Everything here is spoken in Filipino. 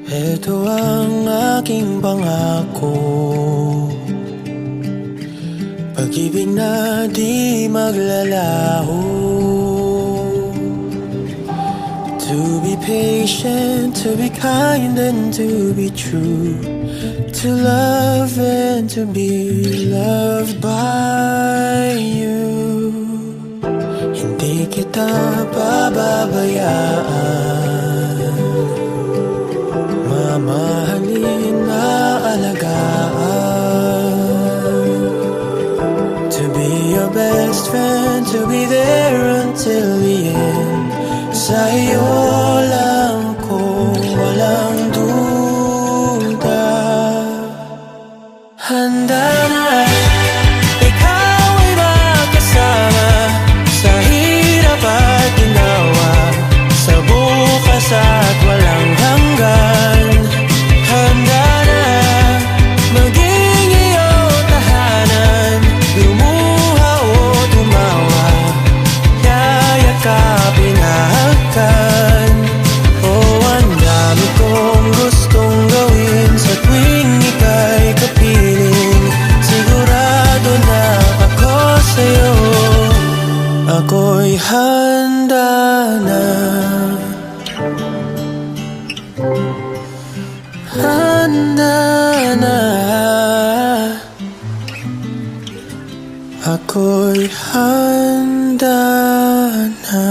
Ito ang aking pangako, pag-ibig na di maglalaho. To be patient, to be kind and to be true, to love and to be loved by you. Hindi kita pababayaan, mamahalin na alagaan. To be your best friend, to be there until the end. Sa iyo lang ko walang duda. Handa na ikaw ay makasama sa hirap at ginawa, sa bukas at walang hanggan. Handa na maging iyong tahanan, lumuha o tumawa, yayakapin hahakan. Oh, ang dami kong gustong gawin sa tuwing ika'y kapiling. Sigurado na ako sa'yo, ako'y handa na. Handa na, ako'y handa na.